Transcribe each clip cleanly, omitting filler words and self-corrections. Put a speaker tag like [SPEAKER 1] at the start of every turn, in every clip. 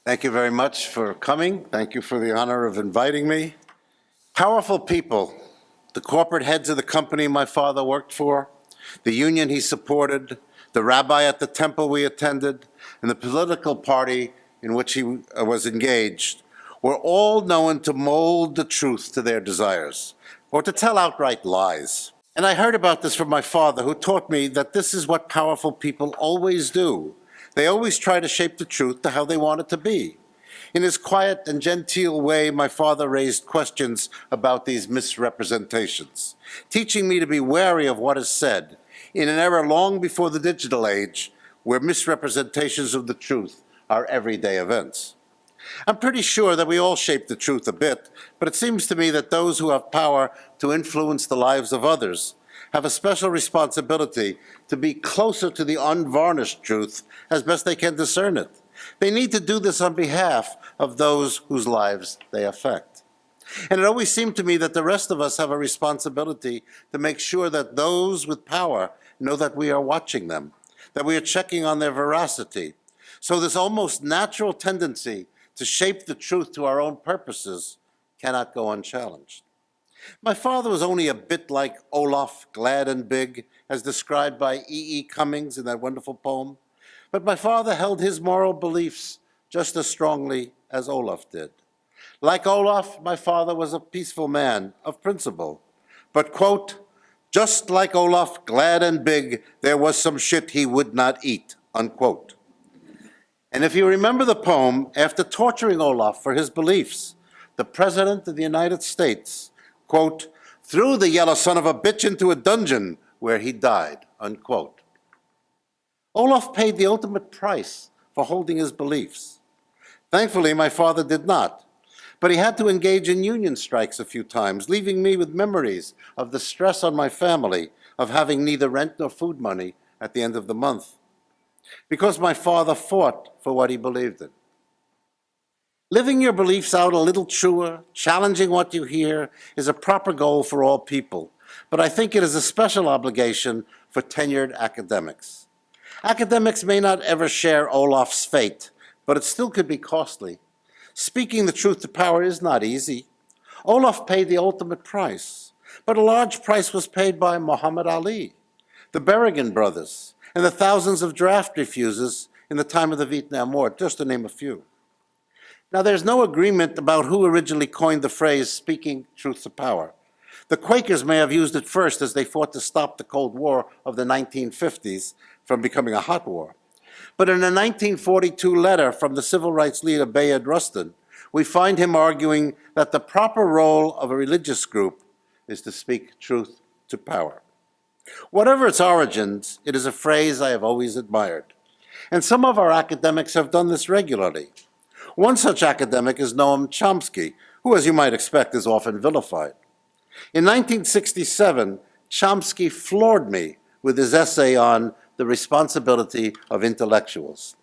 [SPEAKER 1] Thank you very much for coming. Thank you for the honor of inviting me. Powerful people, the corporate heads of the company my father worked for, the union he supported, the rabbi at the temple we attended, and the political party in which he was engaged, were all known to mold the truth to their desires, or to tell outright lies. And I heard about this from my father, who taught me that this is what powerful people always do. They always try to shape the truth to how they want it to be. In his quiet and genteel way, my father raised questions about these misrepresentations, teaching me to be wary of what is said in an era long before the digital age, where misrepresentations of the truth are everyday events. I'm pretty sure that we all shape the truth a bit, but it seems to me that those who have power to influence the lives of others have a special responsibility to be closer to the unvarnished truth as best they can discern it. They need to do this on behalf of those whose lives they affect. And it always seemed to me that the rest of us have a responsibility to make sure that those with power know that we are watching them, that we are checking on their veracity. So this almost natural tendency to shape the truth to our own purposes cannot go unchallenged. My father was only a bit like Olaf, glad and big, as described by E. Cummings in that wonderful poem. But my father held his moral beliefs just as strongly as Olaf did. Like Olaf, my father was a peaceful man of principle. But, quote, just like Olaf, glad and big, there was some shit he would not eat, unquote. And if you remember the poem, after torturing Olaf for his beliefs, the President of the United States, quote, threw the yellow son of a bitch into a dungeon where he died, unquote. Olaf paid the ultimate price for holding his beliefs. Thankfully, my father did not, but he had to engage in union strikes a few times, leaving me with memories of the stress on my family of having neither rent nor food money at the end of the month, because my father fought for what he believed in. Living your beliefs out a little truer, challenging what you hear, is a proper goal for all people, but I think it is a special obligation for tenured academics. Academics may not ever share Olaf's fate, but it still could be costly. Speaking the truth to power is not easy. Olaf paid the ultimate price, but a large price was paid by Muhammad Ali, the Berrigan brothers, and the thousands of draft refusers in the time of the Vietnam War, just to name a few. Now, there's no agreement about who originally coined the phrase speaking truth to power. The Quakers may have used it first as they fought to stop the Cold War of the 1950s from becoming a hot war. But in a 1942 letter from the civil rights leader Bayard Rustin, we find him arguing that the proper role of a religious group is to speak truth to power. Whatever its origins, it is a phrase I have always admired. And some of our academics have done this regularly. One such academic is Noam Chomsky, who, as you might expect, is often vilified. In 1967, Chomsky floored me with his essay on the responsibility of intellectuals.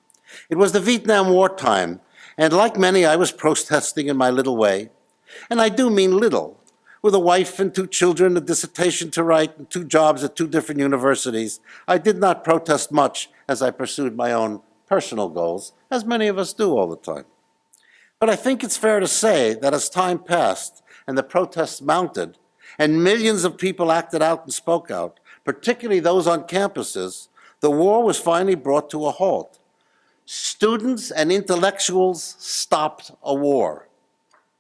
[SPEAKER 1] It was the Vietnam War time, and like many, I was protesting in my little way. And I do mean little. With a wife and 2 children, a dissertation to write, and 2 jobs at 2 different universities, I did not protest much as I pursued my own personal goals, as many of us do all the time. But I think it's fair to say that as time passed and the protests mounted and millions of people acted out and spoke out, particularly those on campuses, the war was finally brought to a halt. Students and intellectuals stopped a war.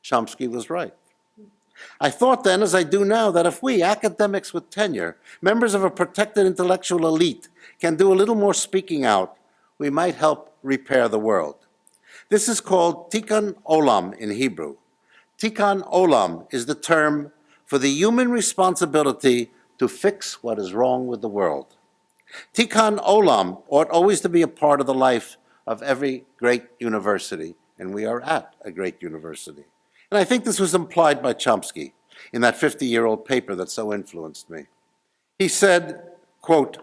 [SPEAKER 1] Chomsky was right. I thought then, as I do now, that if we, academics with tenure, members of a protected intellectual elite, can do a little more speaking out, we might help repair the world. This is called Tikkun Olam in Hebrew. Tikkun Olam is the term for the human responsibility to fix what is wrong with the world. Tikkun Olam ought always to be a part of the life of every great university, and we are at a great university. And I think this was implied by Chomsky in that 50-year-old paper that so influenced me. He said, quote,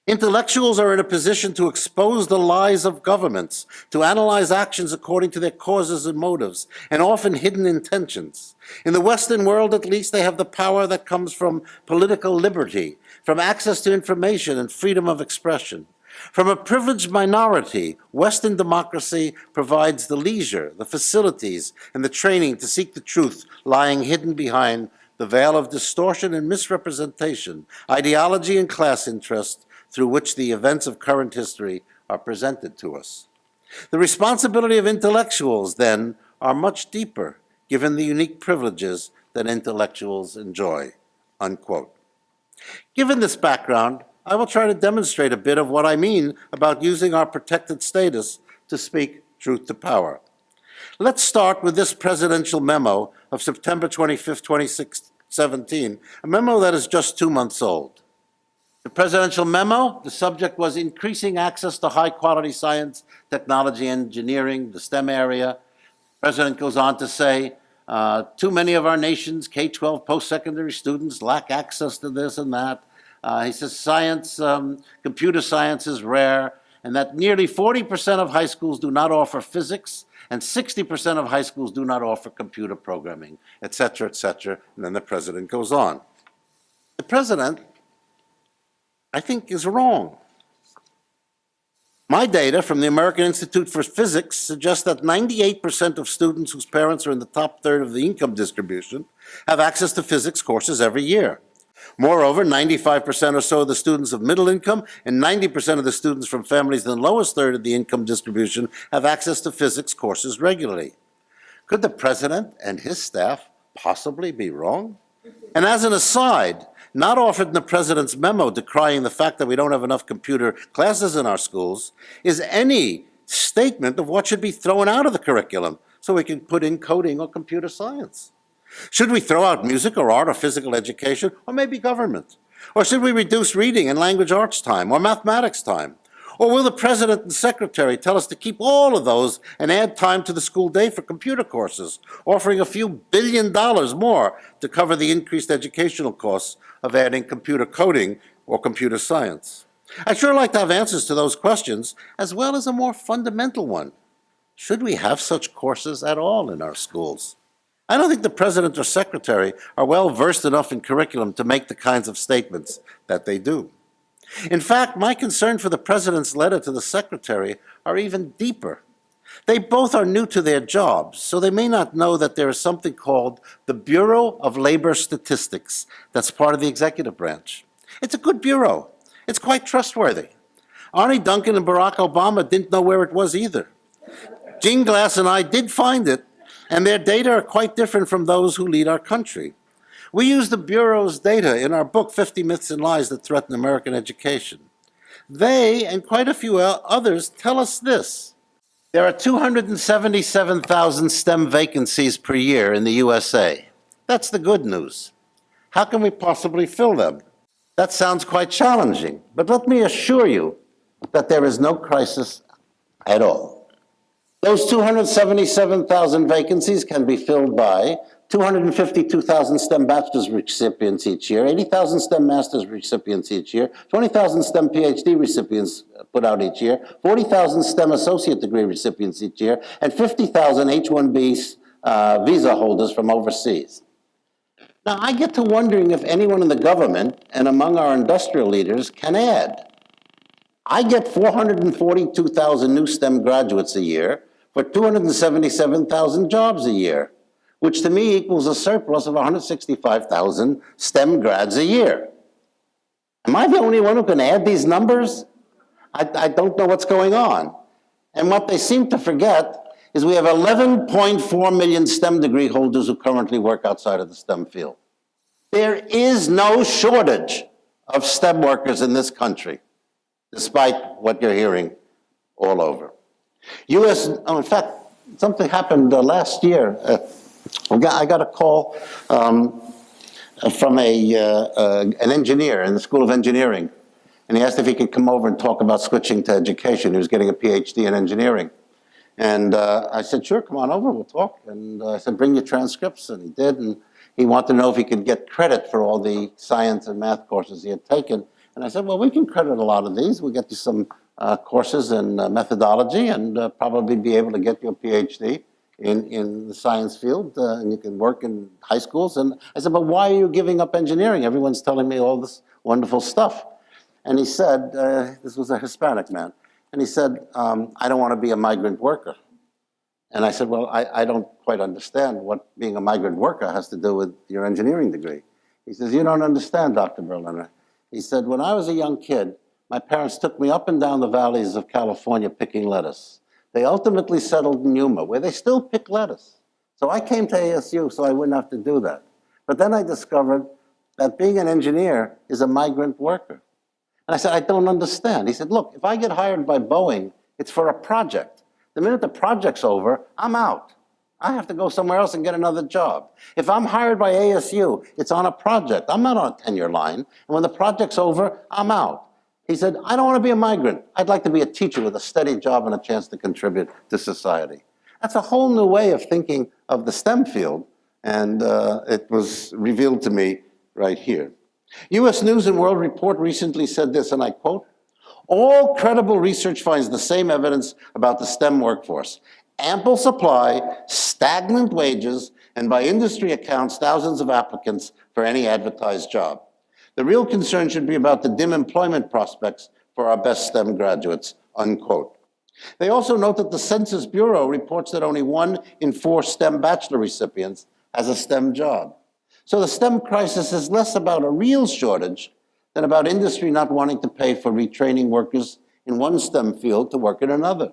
[SPEAKER 1] intellectuals are in a position to expose the lies of governments, to analyze actions according to their causes and motives, and often hidden intentions. In the Western world, at least, they have the power that comes from political liberty, from access to information and freedom of expression. From a privileged minority, Western democracy provides the leisure, the facilities, and the training to seek the truth lying hidden behind the veil of distortion and misrepresentation, ideology and class interest through which the events of current history are presented to us. The responsibility of intellectuals, then, are much deeper, given the unique privileges that intellectuals enjoy." Unquote. Given this background, I will try to demonstrate a bit of what I mean about using our protected status to speak truth to power. Let's start with this presidential memo of September 25, 2017, a memo that is just 2 months old. The presidential memo, the subject was increasing access to high-quality science, technology, engineering, the STEM area. The president goes on to say, too many of our nation's K-12 post-secondary students lack access to this and that. He says science, computer science is rare, and that nearly 40% of high schools do not offer physics, and 60% of high schools do not offer computer programming, et cetera, and then the president goes on. The president, I think, is wrong. My data from the American Institute for Physics suggests that 98% of students whose parents are in the top third of the income distribution have access to physics courses every year. Moreover, 95% or so of the students of middle income and 90% of the students from families in the lowest third of the income distribution have access to physics courses regularly. Could the president and his staff possibly be wrong? And as an aside, not offered in the president's memo decrying the fact that we don't have enough computer classes in our schools is any statement of what should be thrown out of the curriculum so we can put in coding or computer science. Should we throw out music or art or physical education, or maybe government? Or should we reduce reading and language arts time or mathematics time? Or will the president and secretary tell us to keep all of those and add time to the school day for computer courses, offering a few $1 billion more to cover the increased educational costs of adding computer coding or computer science? I'd sure like to have answers to those questions, as well as a more fundamental one. Should we have such courses at all in our schools? I don't think the president or secretary are well versed enough in curriculum to make the kinds of statements that they do. In fact, my concern for the president's letter to the secretary are even deeper. They both are new to their jobs, so they may not know that there is something called the Bureau of Labor Statistics that's part of the executive branch. It's a good bureau. It's quite trustworthy. Arnie Duncan and Barack Obama didn't know where it was either. Gene Glass and I did find it, and their data are quite different from those who lead our country. We use the Bureau's data in our book, 50 Myths and Lies That Threaten American Education. They, and quite a few others, tell us this. There are 277,000 STEM vacancies per year in the USA. That's the good news. How can we possibly fill them? That sounds quite challenging, but let me assure you that there is no crisis at all. Those 277,000 vacancies can be filled by 252,000 STEM bachelor's recipients each year, 80,000 STEM master's recipients each year, 20,000 STEM PhD recipients put out each year, 40,000 STEM associate degree recipients each year, and 50,000 H-1B visa holders from overseas. Now, I get to wondering if anyone in the government and among our industrial leaders can add. I get 442,000 new STEM graduates a year for 277,000 jobs a year, which to me equals a surplus of 165,000 STEM grads a year. Am I the only one who can add these numbers? I don't know what's going on. And what they seem to forget is we have 11.4 million STEM degree holders who currently work outside of the STEM field. There is no shortage of STEM workers in this country, despite what you're hearing all over. In fact, something happened last year. I got a call from an engineer in the School of Engineering, and he asked if he could come over and talk about switching to education. He was getting a PhD in engineering. And I said, sure, come on over, we'll talk. And I said, bring your transcripts, and he did. And he wanted to know if he could get credit for all the science and math courses he had taken. And I said, well, we can credit a lot of these. We'll get you some courses in methodology and probably be able to get you a PhD in the science field, and you can work in high schools. And I said, but why are you giving up engineering? Everyone's telling me all this wonderful stuff. And he said, this was a Hispanic man, and he said, I don't want to be a migrant worker. And I said, well, I don't quite understand what being a migrant worker has to do with your engineering degree. He says, you don't understand, Dr. Berliner. He said, when I was a young kid, my parents took me up and down the valleys of California picking lettuce. They ultimately settled in Yuma, where they still pick lettuce. So I came to ASU so I wouldn't have to do that. But then I discovered that being an engineer is a migrant worker. And I said, I don't understand. He said, look, if I get hired by Boeing, it's for a project. The minute the project's over, I'm out. I have to go somewhere else and get another job. If I'm hired by ASU, it's on a project. I'm not on a tenure line. And when the project's over, I'm out. He said, I don't want to be a migrant. I'd like to be a teacher with a steady job and a chance to contribute to society. That's a whole new way of thinking of the STEM field, and it was revealed to me right here. US News and World Report recently said this, and I quote, all credible research finds the same evidence about the STEM workforce. Ample supply, stagnant wages, and by industry accounts, thousands of applicants for any advertised job. The real concern should be about the dim employment prospects for our best STEM graduates, unquote. They also note that the Census Bureau reports that only 1 in 4 STEM bachelor recipients has a STEM job. So the STEM crisis is less about a real shortage than about industry not wanting to pay for retraining workers in one STEM field to work in another.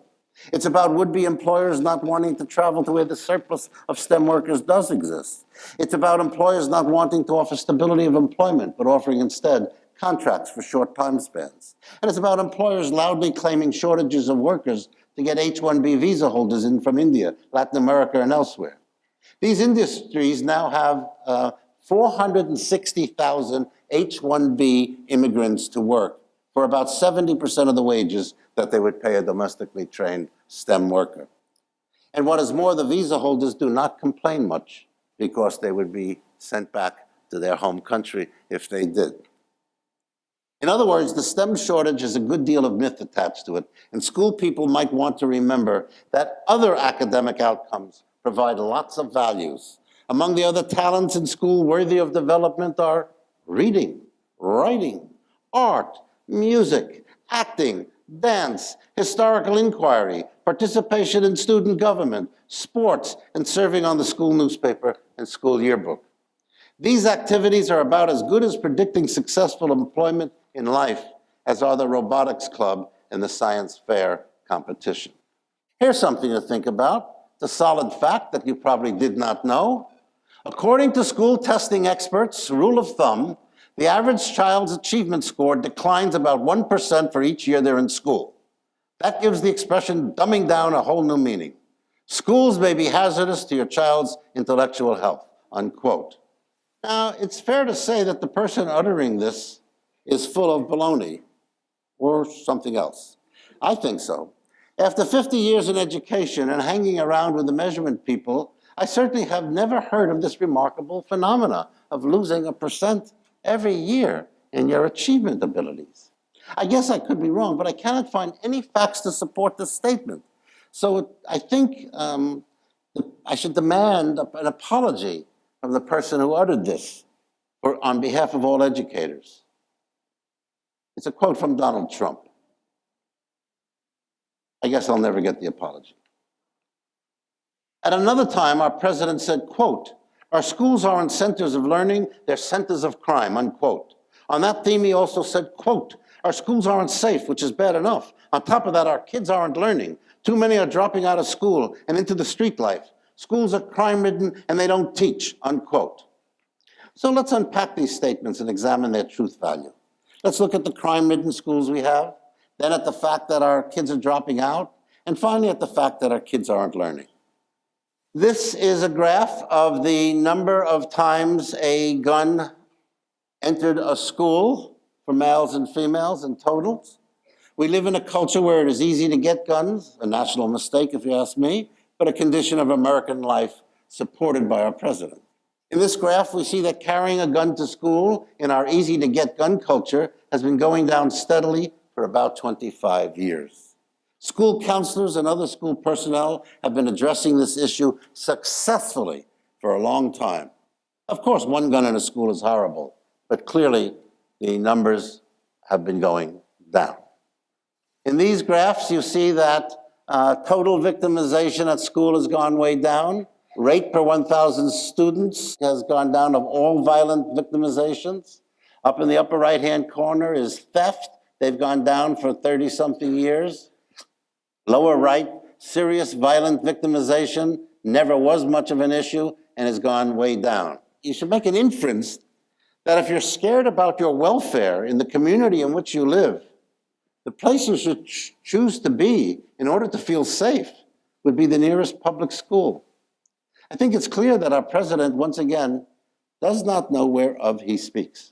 [SPEAKER 1] It's about would-be employers not wanting to travel to where the surplus of STEM workers does exist. It's about employers not wanting to offer stability of employment, but offering instead contracts for short time spans. And it's about employers loudly claiming shortages of workers to get H-1B visa holders in from India, Latin America, and elsewhere. These industries now have 460,000 H-1B immigrants to work for about 70% of the wages that they would pay a domestically trained STEM worker. And what is more, the visa holders do not complain much because they would be sent back to their home country if they did. In other words, the STEM shortage has a good deal of myth attached to it, and school people might want to remember that other academic outcomes provide lots of values. Among the other talents in school worthy of development are reading, writing, art, music, acting, dance, historical inquiry, participation in student government, sports, and serving on the school newspaper and school yearbook. These activities are about as good as predicting successful employment in life as are the robotics club and the science fair competition. Here's something to think about. It's a solid fact that you probably did not know. According to school testing experts, rule of thumb, the average child's achievement score declines about 1% for each year they're in school. That gives the expression dumbing down a whole new meaning. Schools may be hazardous to your child's intellectual health, unquote. Now, it's fair to say that the person uttering this is full of baloney or something else. I think so. After 50 years in education and hanging around with the measurement people, I certainly have never heard of this remarkable phenomena of losing 1% every year in your achievement abilities. I guess I could be wrong, but I cannot find any facts to support this statement. So I think I should demand an apology from the person who uttered this on behalf of all educators. It's a quote from Donald Trump. I guess I'll never get the apology. At another time, our president said, quote, our schools aren't centers of learning, they're centers of crime, unquote. On that theme, he also said, quote, our schools aren't safe, which is bad enough. On top of that, our kids aren't learning. Too many are dropping out of school and into the street life. Schools are crime-ridden and they don't teach, unquote. So let's unpack these statements and examine their truth value. Let's look at the crime-ridden schools we have, then at the fact that our kids are dropping out, and finally at the fact that our kids aren't learning. This is a graph of the number of times a gun entered a school for males and females in totals. We live in a culture where it is easy to get guns, a national mistake if you ask me, but a condition of American life supported by our president. In this graph, we see that carrying a gun to school in our easy-to-get gun culture has been going down steadily for about 25 years. School counselors and other school personnel have been addressing this issue successfully for a long time. Of course, one gun in a school is horrible, but clearly the numbers have been going down. In these graphs, you see that total victimization at school has gone way down. Rate per 1,000 students has gone down of all violent victimizations. Up in the upper right-hand corner is theft. They've gone down for 30-something years. Lower right, serious violent victimization never was much of an issue and has gone way down. You should make an inference that if you're scared about your welfare in the community in which you live, the place you should choose to be in order to feel safe would be the nearest public school. I think it's clear that our president, once again, does not know whereof he speaks.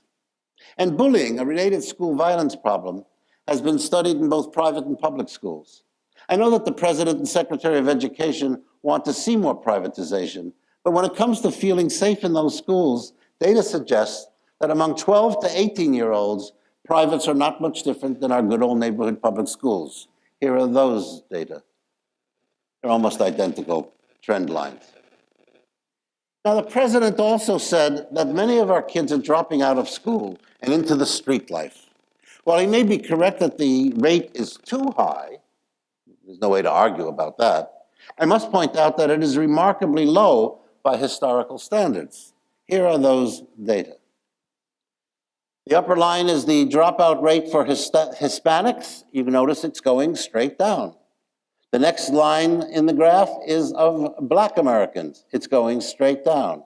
[SPEAKER 1] And bullying, a related school violence problem, has been studied in both private and public schools. I know that the President and Secretary of Education want to see more privatization, but when it comes to feeling safe in those schools, data suggests that among 12 to 18-year-olds, privates are not much different than our good old neighborhood public schools. Here are those data. They're almost identical trend lines. Now, the president also said that many of our kids are dropping out of school and into the street life. While he may be correct that the rate is too high, there's no way to argue about that, I must point out that it is remarkably low by historical standards. Here are those data. The upper line is the dropout rate for Hispanics. You notice it's going straight down. The next line in the graph is of Black Americans. It's going straight down.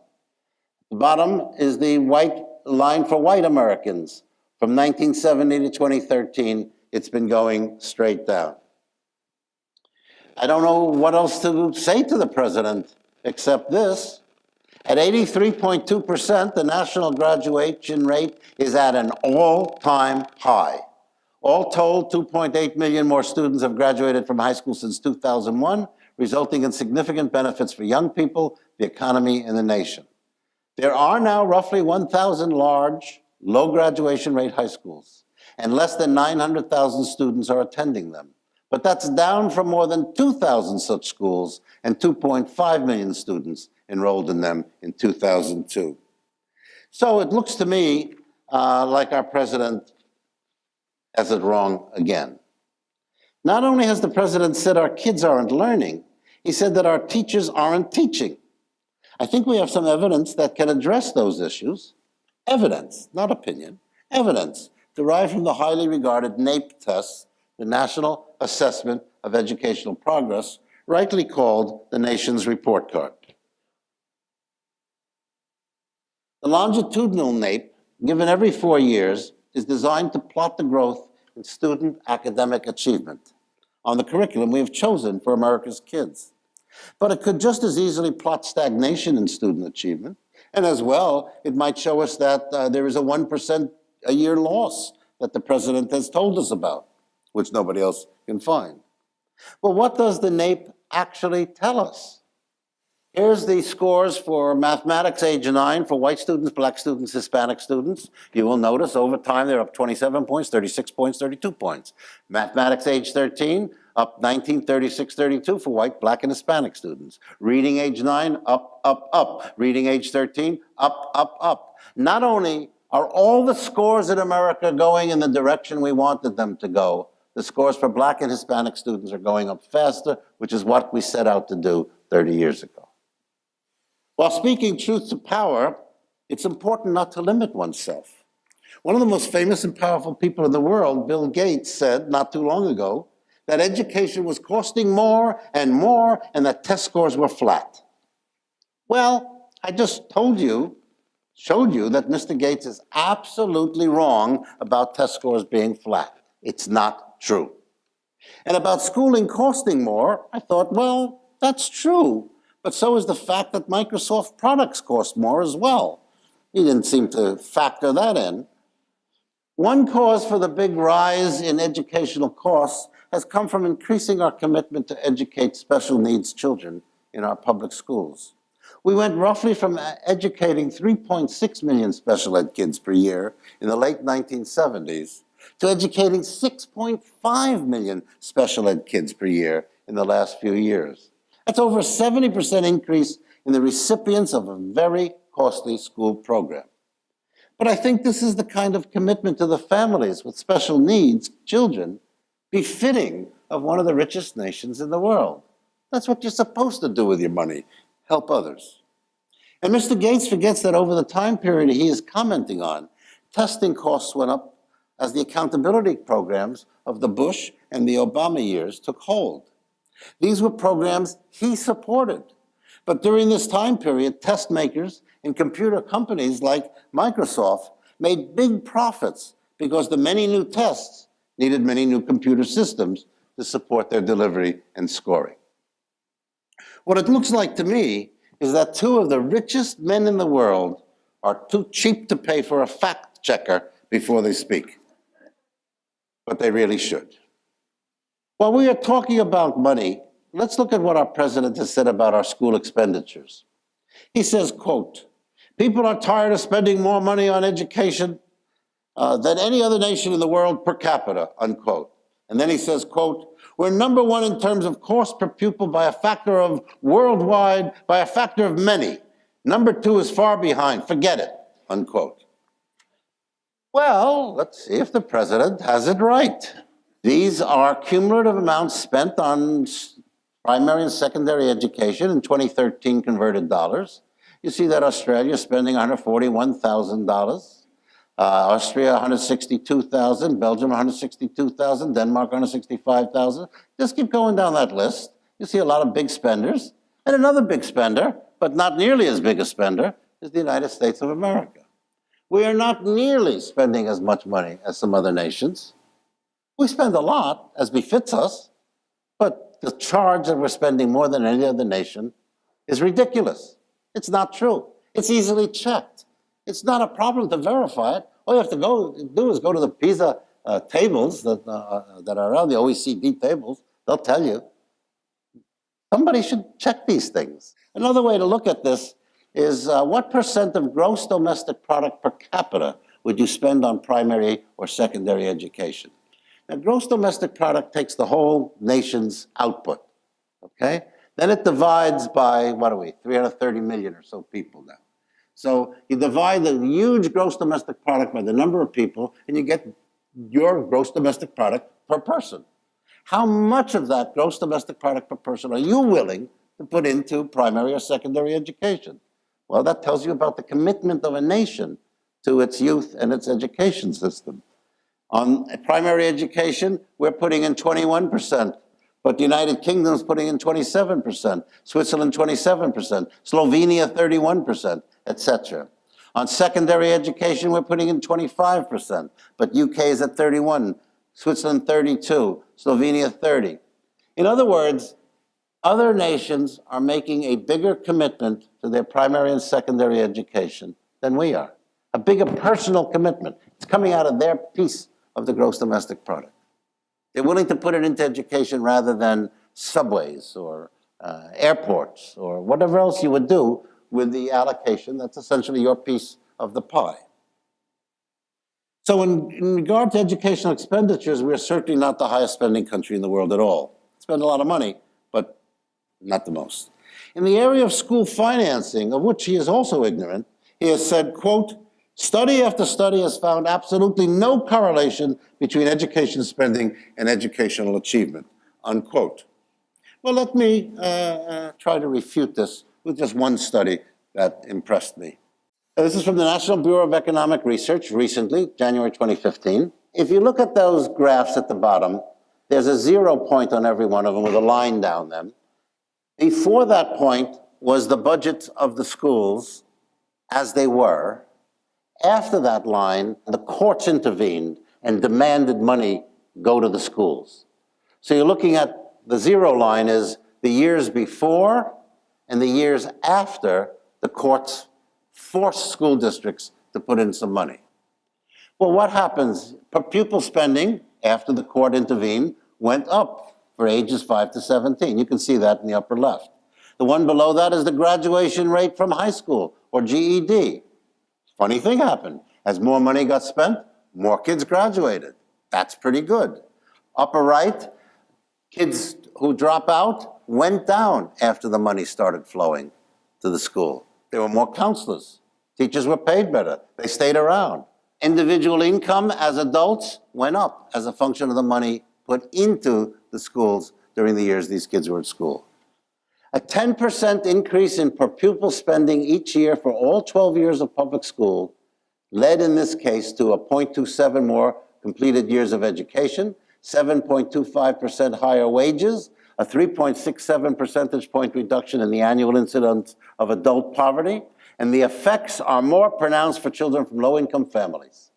[SPEAKER 1] The bottom is the white line for white Americans. From 1970 to 2013, it's been going straight down. I don't know what else to say to the president except this. At 83.2%, the national graduation rate is at an all-time high. All told, 2.8 million more students have graduated from high school since 2001, resulting in significant benefits for young people, the economy, and the nation. There are now roughly 1,000 large, low graduation rate high schools, and less than 900,000 students are attending them. But that's down from more than 2,000 such schools and 2.5 million students enrolled in them in 2002. So it looks to me like our president has it wrong again. Not only has the president said our kids aren't learning, he said that our teachers aren't teaching. I think we have some evidence that can address those issues. Evidence, not opinion, evidence derived from the highly regarded NAEP test, the National Assessment of Educational Progress, rightly called the nation's report card. The longitudinal NAEP, given every 4 years, is designed to plot the growth in student academic achievement on the curriculum we have chosen for America's kids. But it could just as easily plot stagnation in student achievement, and as well, it might show us that there is a 1% a year loss that the president has told us about, which nobody else can find. Well, what does the NAEP actually tell us? Here's the scores for mathematics age 9 for white students, black students, Hispanic students. You will notice over time they're up 27 points, 36 points, 32 points. Mathematics age 13, up 19, 36, 32 for white, black, and Hispanic students. Reading age 9, up, up, up. Reading age 13, up, up, up. Not only are all the scores in America going in the direction we wanted them to go, the scores for black and Hispanic students are going up faster, which is what we set out to do 30 years ago. While speaking truth to power, it's important not to limit oneself. One of the most famous and powerful people in the world, Bill Gates, said not too long ago that education was costing more, and that test scores were flat. Well, I just showed you that Mr. Gates is absolutely wrong about test scores being flat. It's not true. And about schooling costing more, I thought, well, that's true. But so is the fact that Microsoft products cost more as well. He didn't seem to factor that in. One cause for the big rise in educational costs has come from increasing our commitment to educate special needs children in our public schools. We went roughly from educating 3.6 million special ed kids per year in the late 1970s to educating 6.5 million special ed kids per year in the last few years. That's over a 70% increase in the recipients of a very costly school program. But I think this is the kind of commitment to the families with special needs, children, befitting of one of the richest nations in the world. That's what you're supposed to do with your money, help others. And Mr. Gates forgets that over the time period he is commenting on, testing costs went up as the accountability programs of the Bush and the Obama years took hold. These were programs he supported. But during this time period, test makers and computer companies like Microsoft made big profits because the many new tests needed many new computer systems to support their delivery and scoring. What it looks like to me is that two of the richest men in the world are too cheap to pay for a fact checker before they speak. But they really should. While we are talking about money, let's look at what our president has said about our school expenditures. He says, quote, "People are tired of spending more money on education than any other nation in the world per capita," unquote. And then he says, quote, "We're number one in terms of cost per pupil by a factor of worldwide, by a factor of many. Number two is far behind, forget it," unquote. Well, let's see if the president has it right. These are cumulative amounts spent on primary and secondary education in 2013 converted dollars. You see that Australia is spending $141,000, Austria $162,000, Belgium $162,000, Denmark $165,000. Just keep going down that list. You see a lot of big spenders. And another big spender, but not nearly as big a spender, is the United States of America. We are not nearly spending as much money as some other nations. We spend a lot, as befits us, but the charge that we're spending more than any other nation is ridiculous. It's not true. It's easily checked. It's not a problem to verify it. All you have to do is go to the PISA tables that are around, the OECD tables. They'll tell you. Somebody should check these things. Another way to look at this is what percent of gross domestic product per capita would you spend on primary or secondary education? Now, gross domestic product takes the whole nation's output, okay? Then it divides by, 330 million or so people now. So you divide the huge gross domestic product by the number of people, and you get your gross domestic product per person. How much of that gross domestic product per person are you willing to put into primary or secondary education? Well, that tells you about the commitment of a nation to its youth and its education system. On primary education, we're putting in 21%, but the United Kingdom's putting in 27%, Switzerland 27%, Slovenia 31%, etc. On secondary education, we're putting in 25%, but UK is at 31, Switzerland 32, Slovenia 30. In other words, other nations are making a bigger commitment to their primary and secondary education than we are. A bigger personal commitment. It's coming out of their piece of the gross domestic product. They're willing to put it into education rather than subways or airports or whatever else you would do with the allocation. That's essentially your piece of the pie. So in regard to educational expenditures, we're certainly not the highest spending country in the world at all. We spend a lot of money, but not the most. In the area of school financing, of which he is also ignorant, he has said, quote, "Study after study has found absolutely no correlation between education spending and educational achievement," unquote. Well, let me try to refute this with just one study that impressed me. This is from the National Bureau of Economic Research recently, January 2015. If you look at those graphs at the bottom, there's a 0 point on every one of them with a line down them. Before that point was the budget of the schools as they were. After that line, the courts intervened and demanded money go to the schools. So you're looking at the 0 line is the years before and the years after the courts forced school districts to put in some money. Well, what happens? Per pupil spending, after the court intervened, went up for ages 5 to 17. You can see that in the upper left. The one below that is the graduation rate from high school or GED. Funny thing happened. As more money got spent, more kids graduated. That's pretty good. Upper right, kids who drop out went down after the money started flowing to the school. There were more counselors. Teachers were paid better. They stayed around. Individual income as adults went up as a function of the money put into the schools during the years these kids were at school. A 10% increase in per pupil spending each year for all 12 years of public school led in this case to a 0.27 more completed years of education, 7.25% higher wages, a 3.67 percentage point reduction in the annual incidence of adult poverty, and the effects are more pronounced for children from low-income families.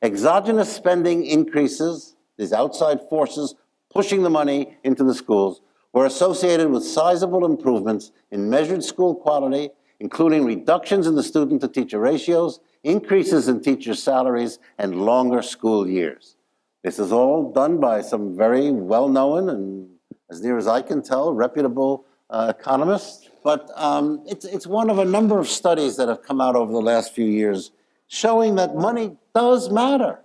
[SPEAKER 1] Exogenous spending increases, these outside forces pushing the money into the schools, were associated with sizable improvements in measured school quality, including reductions in the student-to-teacher ratios, increases in teachers' salaries, and longer school years. This is all done by some very well-known and, as near as I can tell, reputable economists. But it's one of a number of studies that have come out over the last few years showing that money does matter.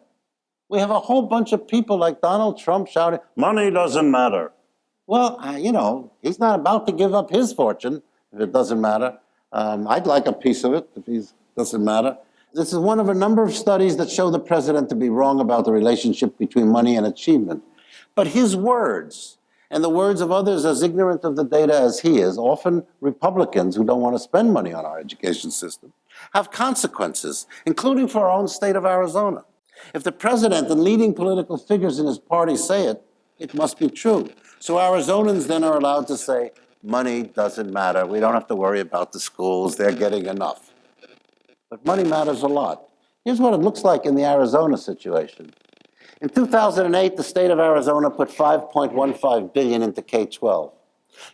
[SPEAKER 1] We have a whole bunch of people like Donald Trump shouting, money doesn't matter. Well, you know, he's not about to give up his fortune if it doesn't matter. I'd like a piece of it if it doesn't matter. This is one of a number of studies that show the president to be wrong about the relationship between money and achievement. But his words, and the words of others as ignorant of the data as he is, often Republicans who don't want to spend money on our education system, have consequences, including for our own state of Arizona. If the president and leading political figures in his party say it, it must be true. So Arizonans then are allowed to say, money doesn't matter. We don't have to worry about the schools. They're getting enough. But money matters a lot. Here's what it looks like in the Arizona situation. In 2008, the state of Arizona put $5.15 billion into K-12.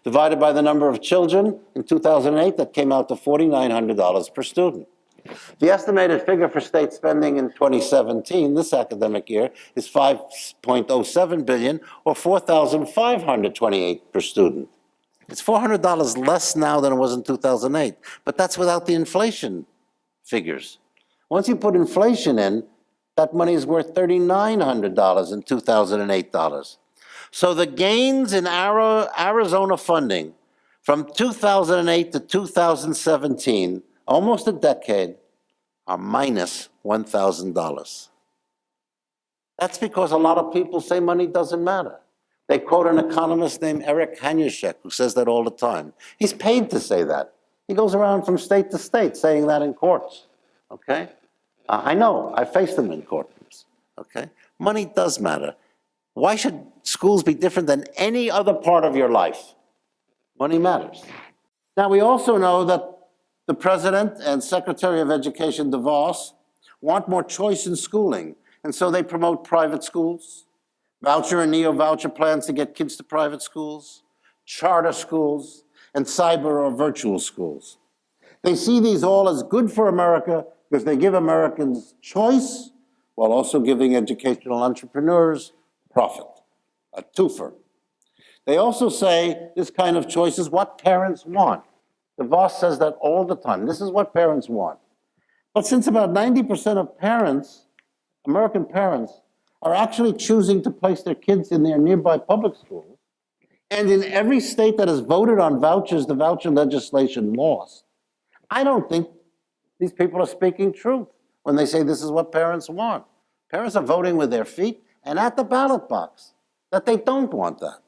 [SPEAKER 1] Divided by the number of children, in 2008, that came out to $4,900 per student. The estimated figure for state spending in 2017, this academic year, is $5.07 billion, or $4,528 per student. It's $400 less now than it was in 2008, but that's without the inflation figures. Once you put inflation in, that money is worth $3,900 in 2008 dollars. So the gains in Arizona funding from 2008 to 2017, almost a decade, are minus $1,000. That's because a lot of people say money doesn't matter. They quote an economist named Eric Hanushek, who says that all the time. He's paid to say that. He goes around from state to state saying that in courts, okay? I know, I faced him in courtrooms, okay? Money does matter. Why should schools be different than any other part of your life? Money matters. Now, we also know that the President and Secretary of Education DeVos want more choice in schooling, and so they promote private schools, voucher and neo-voucher plans to get kids to private schools, charter schools, and cyber or virtual schools. They see these all as good for America because they give Americans choice while also giving educational entrepreneurs profit, a twofer. They also say this kind of choice is what parents want. DeVos says that all the time. This is what parents want. But since about 90% of parents, American parents, are actually choosing to place their kids in their nearby public schools, and in every state that has voted on vouchers, the voucher legislation lost, I don't think these people are speaking truth when they say this is what parents want. Parents are voting with their feet and at the ballot box that they don't want that.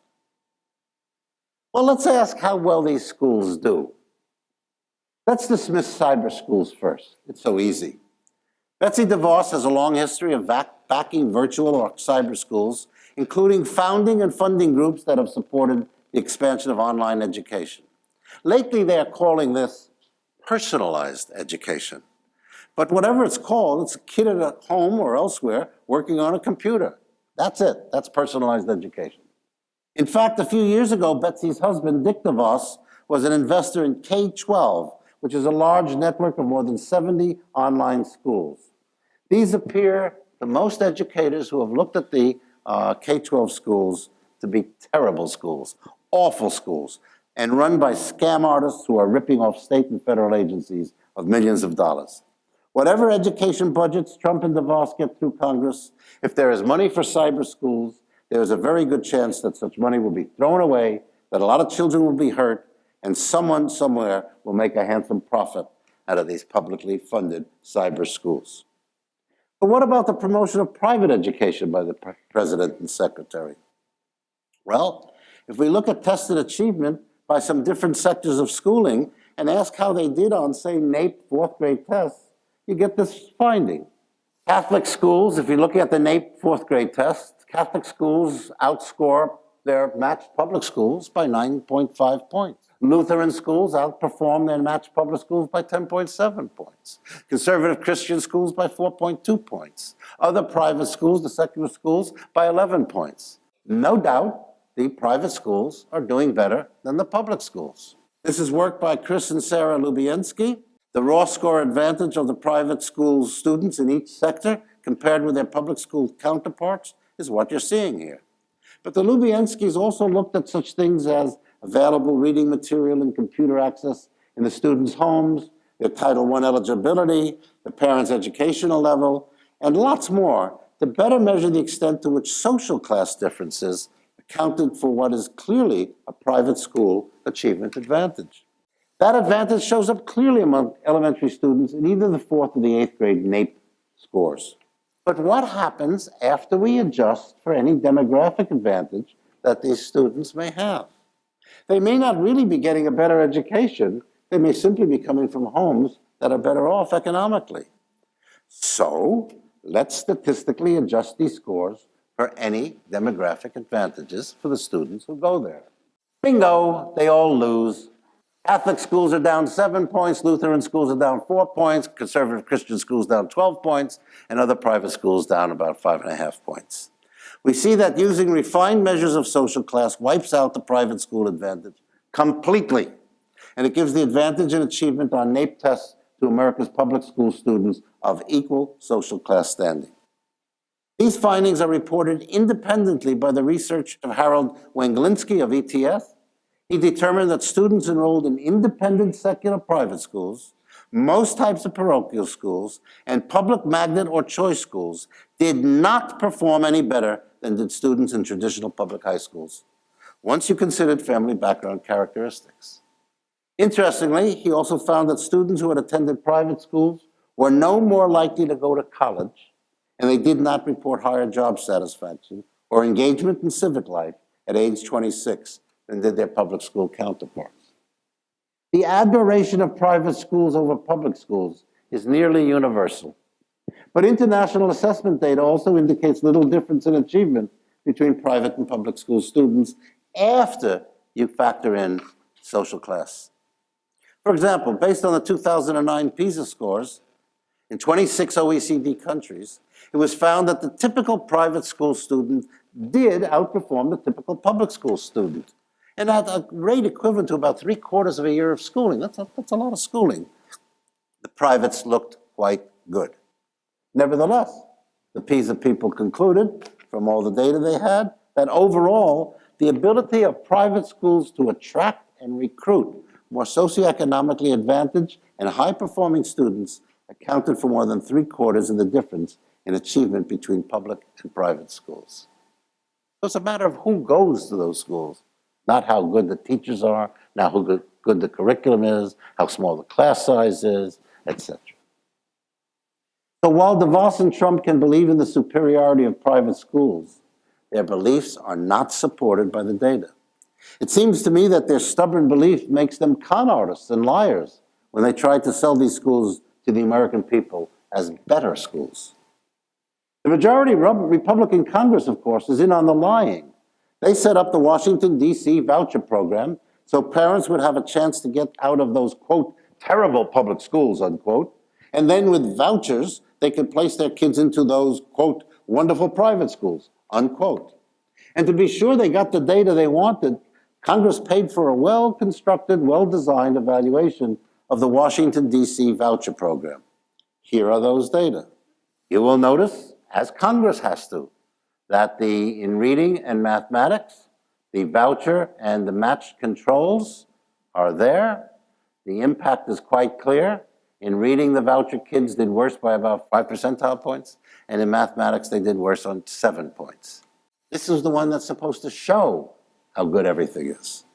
[SPEAKER 1] Well, let's ask how well these schools do. Let's dismiss cyber schools first. It's so easy. Betsy DeVos has a long history of backing virtual or cyber schools, including founding and funding groups that have supported the expansion of online education. Lately, they are calling this personalized education. But whatever it's called, it's a kid at home or elsewhere working on a computer. That's it. That's personalized education. In fact, a few years ago, Betsy's husband, Dick DeVos, was an investor in K-12, which is a large network of more than 70 online schools. These appear to most educators who have looked at the K-12 schools to be terrible schools, awful schools, and run by scam artists who are ripping off state and federal agencies of millions of dollars. Whatever education budgets Trump and DeVos get through Congress, if there is money for cyber schools, there is a very good chance that such money will be thrown away, that a lot of children will be hurt, and someone somewhere will make a handsome profit out of these publicly funded cyber schools. But what about the promotion of private education by the president and secretary? Well, if we look at tested achievement by some different sectors of schooling and ask how they did on, say, NAEP fourth grade tests, you get this finding. Catholic schools, if you look at the NAEP fourth grade test, Catholic schools outscore their matched public schools by 9.5 points. Lutheran schools outperform their matched public schools by 10.7 points. Conservative Christian schools by 4.2 points. Other private schools, the secular schools, by 11 points. No doubt, the private schools are doing better than the public schools. This is work by Chris and Sarah Lubienski. The raw score advantage of the private school students in each sector compared with their public school counterparts is what you're seeing here. But the Lubienskis also looked at such things as available reading material and computer access in the students' homes, their Title I eligibility, the parents' educational level, and lots more to better measure the extent to which social class differences accounted for what is clearly a private school achievement advantage. That advantage shows up clearly among elementary students in either the fourth or the eighth grade NAEP scores. But what happens after we adjust for any demographic advantage that these students may have? They may not really be getting a better education. They may simply be coming from homes that are better off economically. So let's statistically adjust these scores for any demographic advantages for the students who go there. Bingo, they all lose. Catholic schools are down 7 points, Lutheran schools are down 4 points, conservative Christian schools down 12 points, and other private schools down about 5.5 points. We see that using refined measures of social class wipes out the private school advantage completely, and it gives the advantage in achievement on NAEP tests to America's public school students of equal social class standing. These findings are reported independently by the research of Harold Wenglinski of ETS. He determined that students enrolled in independent secular private schools, most types of parochial schools, and public magnet or choice schools did not perform any better than did students in traditional public high schools, once you considered family background characteristics. Interestingly, he also found that students who had attended private schools were no more likely to go to college, and they did not report higher job satisfaction or engagement in civic life at age 26 than did their public school counterparts. The adoration of private schools over public schools is nearly universal. But international assessment data also indicates little difference in achievement between private and public school students after you factor in social class. For example, based on the 2009 PISA scores, in 26 OECD countries, it was found that the typical private school student did outperform the typical public school student, and at a rate equivalent to about 3/4 of a year of schooling. That's a lot of schooling. The privates looked quite good. Nevertheless, the PISA people concluded, from all the data they had, that overall, the ability of private schools to attract and recruit more socioeconomically advantaged and high-performing students accounted for more than 3/4 of the difference in achievement between public and private schools. So it's a matter of who goes to those schools, not how good the teachers are, not how good the curriculum is, how small the class size is, etc. So while DeVos and Trump can believe in the superiority of private schools, their beliefs are not supported by the data. It seems to me that their stubborn belief makes them con artists and liars when they try to sell these schools to the American people as better schools. The majority Republican Congress, of course, is in on the lying. They set up the Washington, D.C. voucher program so parents would have a chance to get out of those, quote, terrible public schools, unquote, and then with vouchers, they could place their kids into those, quote, wonderful private schools, unquote. And to be sure they got the data they wanted, Congress paid for a well-constructed, well-designed evaluation of the Washington, D.C. voucher program. Here are those data. You will notice, as Congress has to, that in reading and mathematics, the voucher and the matched controls are there. The impact is quite clear. In reading, the voucher kids did worse by about 5 percentile points, and in mathematics, they did worse on 7 points. This is the one that's supposed to show how good everything is.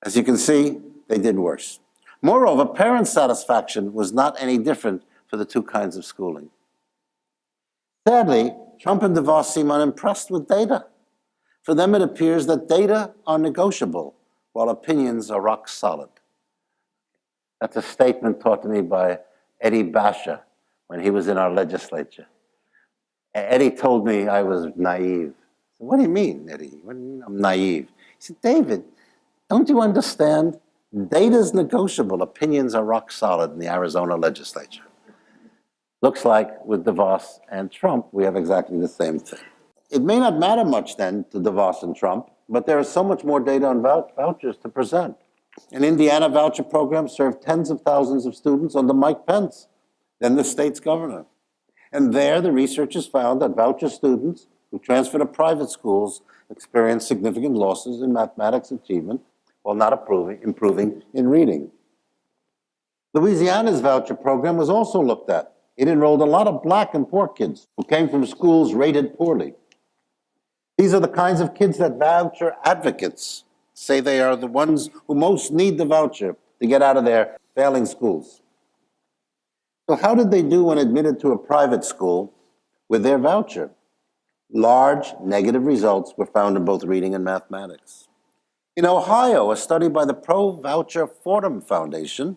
[SPEAKER 1] As you can see, they did worse. Moreover, parent satisfaction was not any different for the two kinds of schooling. Sadly, Trump and DeVos seem unimpressed with data. For them, it appears that data are negotiable, while opinions are rock solid. That's a statement taught to me by Eddie Basha when he was in our legislature. Eddie told me I was naive. I said, "What do you mean, Eddie? What do you mean I'm naive?" He said, "David, don't you understand? Data is negotiable. Opinions are rock solid in the Arizona legislature." Looks like with DeVos and Trump, we have exactly the same thing. It may not matter much then to DeVos and Trump, but there is so much more data on vouchers to present. An Indiana voucher program served tens of thousands of students under Mike Pence, then the state's governor. And there, the researchers found that voucher students who transferred to private schools experienced significant losses in mathematics achievement while not improving in reading. Louisiana's voucher program was also looked at. It enrolled a lot of Black and poor kids who came from schools rated poorly. These are the kinds of kids that voucher advocates say they are the ones who most need the voucher to get out of their failing schools. So how did they do when admitted to a private school with their voucher? Large negative results were found in both reading and mathematics. In Ohio, a study by the Pro-Voucher Fordham Foundation,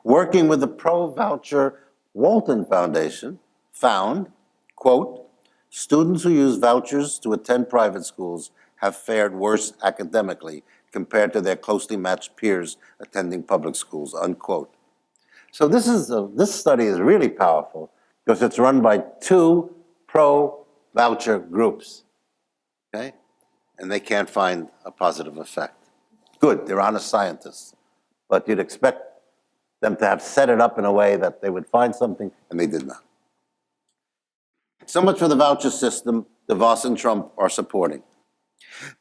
[SPEAKER 1] working with the Pro-Voucher Walton Foundation, found, quote, "Students who use vouchers to attend private schools have fared worse academically compared to their closely matched peers attending public schools," unquote. So this study is really powerful because it's run by two pro-voucher groups, okay? And they can't find a positive effect. Good, they're honest scientists, but you'd expect them to have set it up in a way that they would find something, and they did not. So much for the voucher system DeVos and Trump are supporting.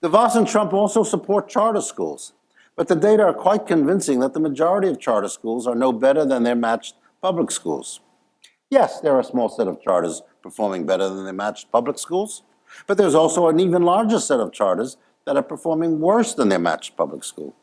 [SPEAKER 1] DeVos and Trump also support charter schools, but the data are quite convincing that the majority of charter schools are no better than their matched public schools. Yes, there are a small set of charters performing better than their matched public schools, but there's also an even larger set of charters that are performing worse than their matched public school.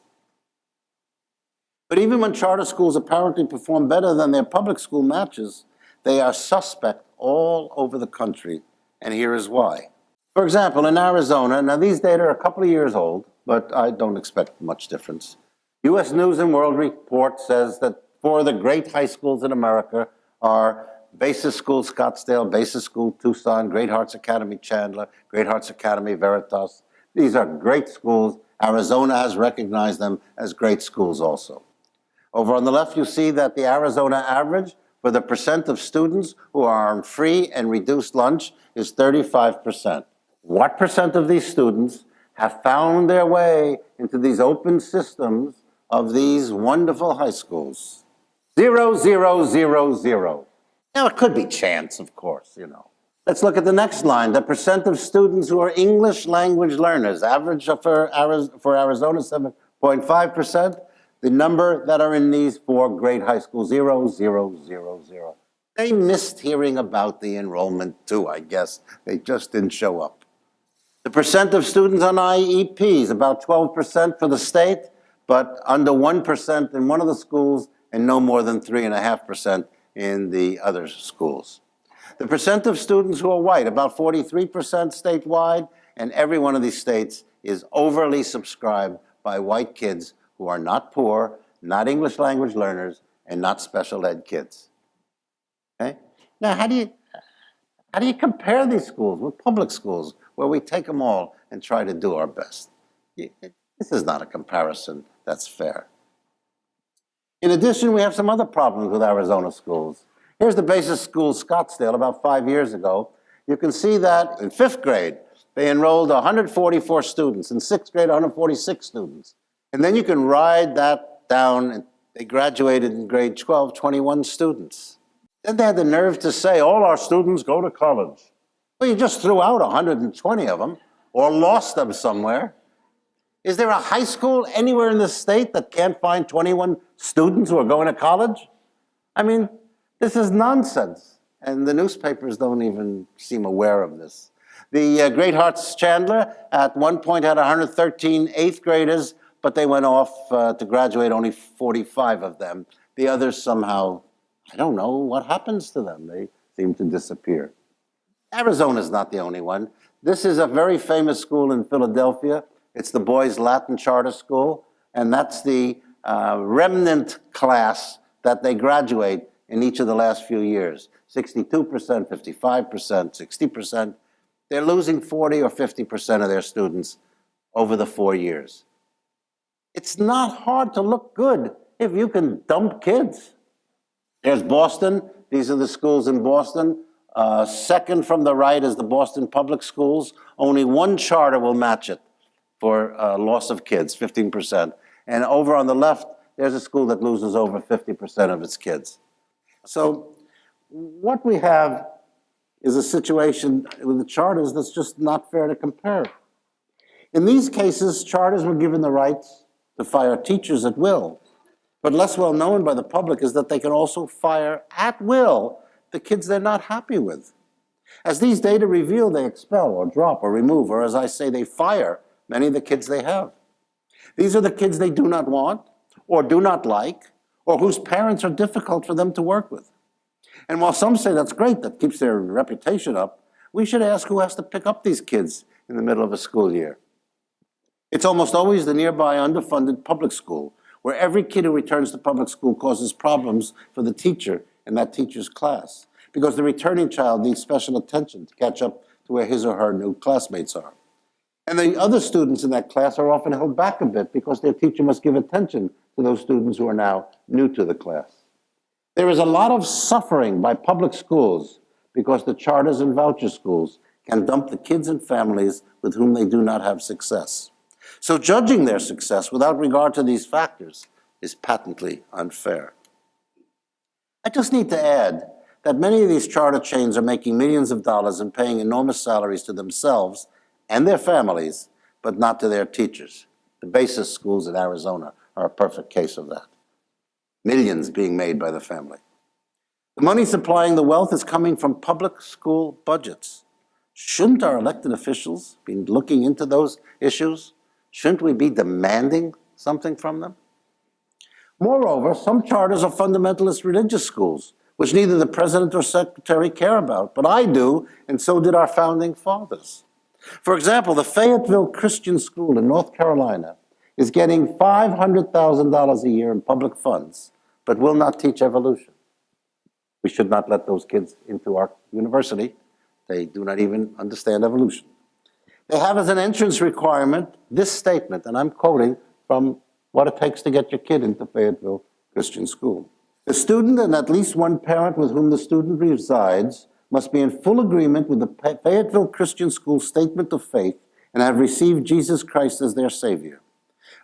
[SPEAKER 1] But even when charter schools apparently perform better than their public school matches, they are suspect all over the country, and here is why. For example, in Arizona, now these data are a couple of years old, but I don't expect much difference. U.S. News and World Report says that four of the great high schools in America are Basis School Scottsdale, Basis School Tucson, Great Hearts Academy Chandler, Great Hearts Academy Veritas. These are great schools. Arizona has recognized them as great schools also. Over on the left, you see that the Arizona average for the percent of students who are on free and reduced lunch is 35%. What percent of these students have found their way into these open systems of these wonderful high schools? 0, 0, 0, 0. Now, it could be chance, of course, you know. Let's look at the next line. The percent of students who are English language learners, average for Arizona, 7.5%. The number that are in these four great high schools, 0, 0, 0, 0. They missed hearing about the enrollment too, I guess. They just didn't show up. The percent of students on IEPs, about 12% for the state, but under 1% in one of the schools and no more than 3.5% in the other schools. The percent of students who are white, about 43% statewide, and every one of these states is overly subscribed by white kids who are not poor, not English language learners, and not special ed kids. Okay? Now, how do you compare these schools with public schools where we take them all and try to do our best? This is not a comparison that's fair. In addition, we have some other problems with Arizona schools. Here's the Basis School Scottsdale about 5 years ago. You can see that in 5th grade, they enrolled 144 students. In 6th grade, 146 students. And then you can ride that down, and they graduated in grade 12, 21 students. Then they had the nerve to say, all our students go to college. Well, you just threw out 120 of them, or lost them somewhere. Is there a high school anywhere in the state that can't find 21 students who are going to college? I mean, this is nonsense. And the newspapers don't even seem aware of this. The Great Hearts Chandler at one point had 113 8th graders, but they went off to graduate, only 45 of them. The others somehow, I don't know what happens to them. They seem to disappear. Arizona's not the only one. This is a very famous school in Philadelphia. It's the Boys Latin Charter School, and that's the remnant class that they graduate in each of the last few years. 62%, 55%, 60%. They're losing 40 or 50% of their students over the 4 years. It's not hard to look good if you can dump kids. There's Boston. These are the schools in Boston. Second from the right is the Boston Public Schools. Only one charter will match it for loss of kids, 15%. And over on the left, there's a school that loses over 50% of its kids. So what we have is a situation with the charters that's just not fair to compare. In these cases, charters were given the right to fire teachers at will. But less well known by the public is that they can also fire at will the kids they're not happy with. As these data reveal, they expel or drop or remove, or as I say, they fire many of the kids they have. These are the kids they do not want, or do not like, or whose parents are difficult for them to work with. And while some say that's great, that keeps their reputation up, we should ask who has to pick up these kids in the middle of a school year. It's almost always the nearby underfunded public school, where every kid who returns to public school causes problems for the teacher in that teacher's class, because the returning child needs special attention to catch up to where his or her new classmates are. And the other students in that class are often held back a bit because their teacher must give attention to those students who are now new to the class. There is a lot of suffering by public schools because the charters and voucher schools can dump the kids and families with whom they do not have success. So judging their success without regard to these factors is patently unfair. I just need to add that many of these charter chains are making millions of dollars and paying enormous salaries to themselves and their families, but not to their teachers. The basis schools in Arizona are a perfect case of that. Millions being made by the family. The money supplying the wealth is coming from public school budgets. Shouldn't our elected officials be looking into those issues? Shouldn't we be demanding something from them? Moreover, some charters are fundamentalist religious schools, which neither the president or secretary care about, but I do, and so did our founding fathers. For example, the Fayetteville Christian School in North Carolina is getting $500,000 a year in public funds, but will not teach evolution. We should not let those kids into our university. They do not even understand evolution. They have as an entrance requirement this statement, and I'm quoting from What It Takes to Get Your Kid into Fayetteville Christian School. The student and at least one parent with whom the student resides must be in full agreement with the Fayetteville Christian School statement of faith and have received Jesus Christ as their Savior.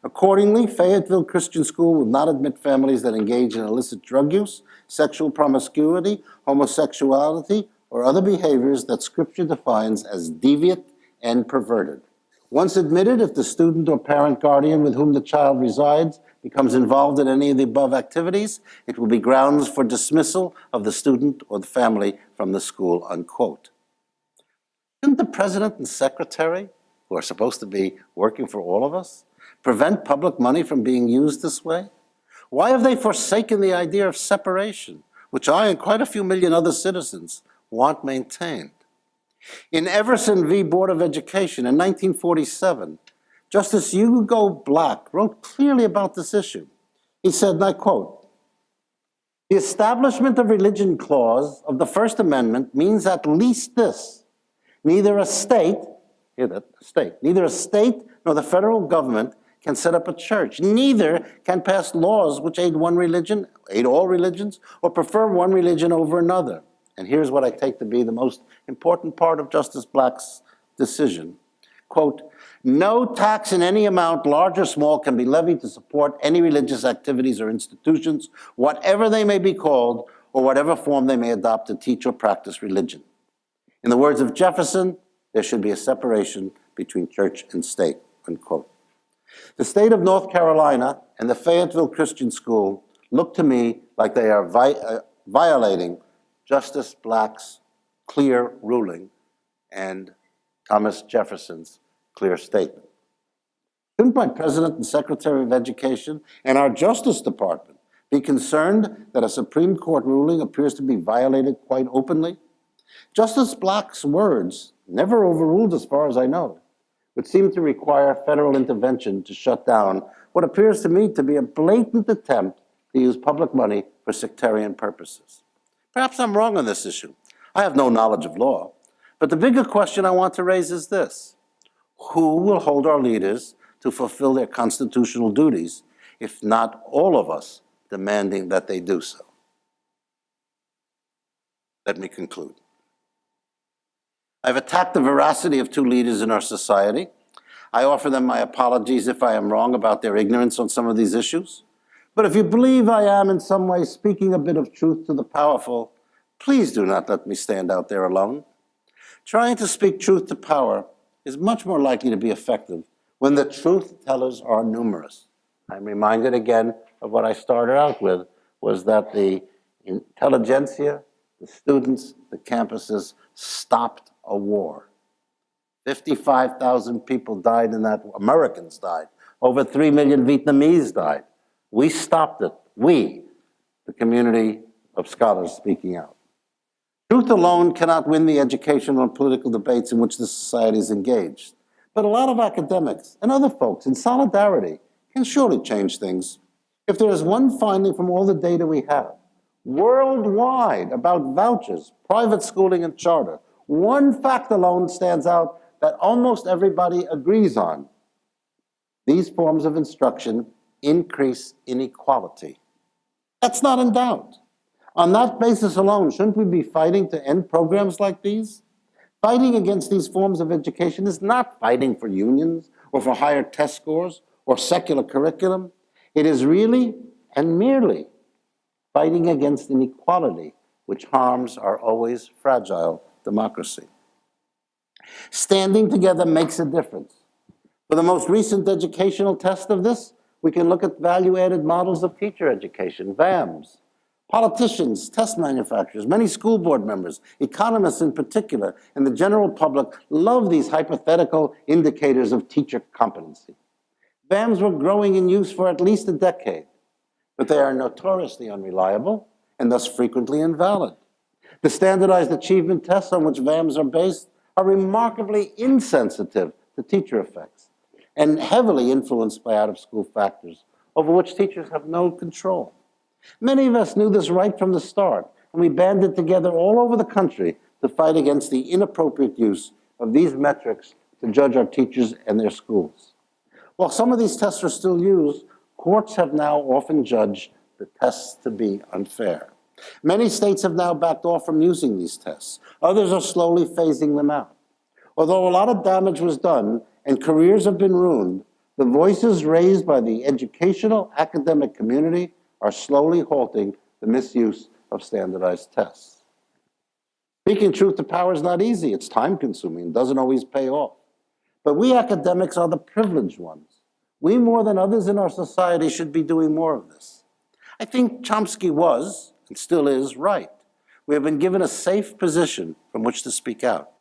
[SPEAKER 1] Accordingly, Fayetteville Christian School will not admit families that engage in illicit drug use, sexual promiscuity, homosexuality, or other behaviors that Scripture defines as deviant and perverted. Once admitted, if the student or parent guardian with whom the child resides becomes involved in any of the above activities, it will be grounds for dismissal of the student or the family from the school, unquote. Shouldn't the president and secretary, who are supposed to be working for all of us, prevent public money from being used this way? Why have they forsaken the idea of separation, which I and quite a few million other citizens want maintained? In Everson v. Board of Education in 1947, Justice Hugo Black wrote clearly about this issue. He said, and I quote, "The Establishment of Religion clause of the First Amendment means at least this: neither a state, hear that, neither a state nor the federal government can set up a church. Neither can pass laws which aid one religion, aid all religions, or prefer one religion over another." And here's what I take to be the most important part of Justice Black's decision. Quote, "No tax in any amount, large or small, can be levied to support any religious activities or institutions, whatever they may be called, or whatever form they may adopt to teach or practice religion." In the words of Jefferson, there should be a separation between church and state, unquote. The state of North Carolina and the Fayetteville Christian School look to me like they are violating Justice Black's clear ruling and Thomas Jefferson's clear statement. Shouldn't my President and Secretary of Education and our Justice Department be concerned that a Supreme Court ruling appears to be violated quite openly? Justice Black's words, never overruled as far as I know, would seem to require federal intervention to shut down what appears to me to be a blatant attempt to use public money for sectarian purposes. Perhaps I'm wrong on this issue. I have no knowledge of law. But the bigger question I want to raise is this: who will hold our leaders to fulfill their constitutional duties, if not all of us demanding that they do so? Let me conclude. I've attacked the veracity of two leaders in our society. I offer them my apologies if I am wrong about their ignorance on some of these issues. But if you believe I am in some way speaking a bit of truth to the powerful, please do not let me stand out there alone. Trying to speak truth to power is much more likely to be effective when the truth tellers are numerous. I'm reminded again of what I started out with, was that the intelligentsia, the students, the campuses stopped a war. 55,000 people died in that war. Americans died. Over 3 million Vietnamese died. We stopped it. We, the community of scholars speaking out. Truth alone cannot win the educational and political debates in which the society is engaged. But a lot of academics and other folks in solidarity can surely change things. If there is one finding from all the data we have worldwide about vouchers, private schooling, and charter, one fact alone stands out that almost everybody agrees on. These forms of instruction increase inequality. That's not in doubt. On that basis alone, shouldn't we be fighting to end programs like these? Fighting against these forms of education is not fighting for unions or for higher test scores or secular curriculum. It is really and merely fighting against inequality, which harms our always fragile democracy. Standing together makes a difference. For the most recent educational test of this, we can look at value-added models of teacher education, VAMs. Politicians, test manufacturers, many school board members, economists in particular, and the general public love these hypothetical indicators of teacher competency. VAMs were growing in use for at least a decade, but they are notoriously unreliable and thus frequently invalid. The standardized achievement tests on which VAMs are based are remarkably insensitive to teacher effects and heavily influenced by out-of-school factors over which teachers have no control. Many of us knew this right from the start, and we banded together all over the country to fight against the inappropriate use of these metrics to judge our teachers and their schools. While some of these tests are still used, courts have now often judged the tests to be unfair. Many states have now backed off from using these tests. Others are slowly phasing them out. Although a lot of damage was done and careers have been ruined, the voices raised by the educational academic community are slowly halting the misuse of standardized tests. Speaking truth to power is not easy. It's time-consuming and doesn't always pay off. But we academics are the privileged ones. We, more than others in our society, should be doing more of this. I think Chomsky was, and still is, right. We have been given a safe position from which to speak out.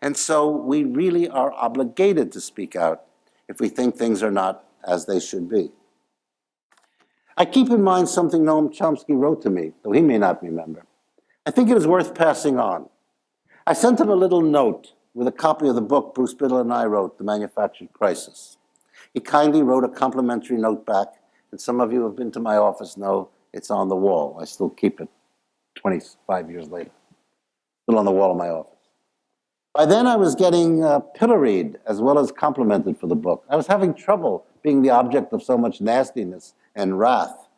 [SPEAKER 1] And so we really are obligated to speak out if we think things are not as they should be. I keep in mind something Noam Chomsky wrote to me, though he may not remember. I think it is worth passing on. I sent him a little note with a copy of the book Bruce Biddle and I wrote, The Manufactured Crisis. He kindly wrote a complimentary note back, and some of you who have been to my office know it's on the wall. I still keep it 25 years later. Still on the wall of my office. By then I was getting pilloried as well as complimented for the book. I was having trouble being the object of so much nastiness and wrath.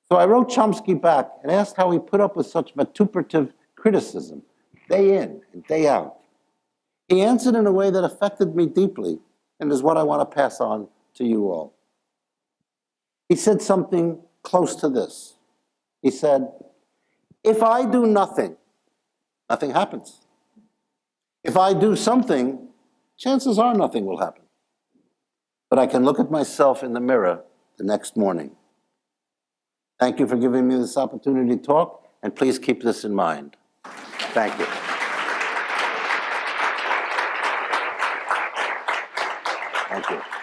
[SPEAKER 1] So I wrote Chomsky back and asked how he put up with such vituperative criticism, day in and day out. He answered in a way that affected me deeply and is what I want to pass on to you all. He said something close to this. He said, if I do nothing, nothing happens. If I do something, chances are nothing will happen. But I can look at myself in the mirror the next morning. Thank you for giving me this opportunity to talk, and please keep this in mind. Thank you. Thank you.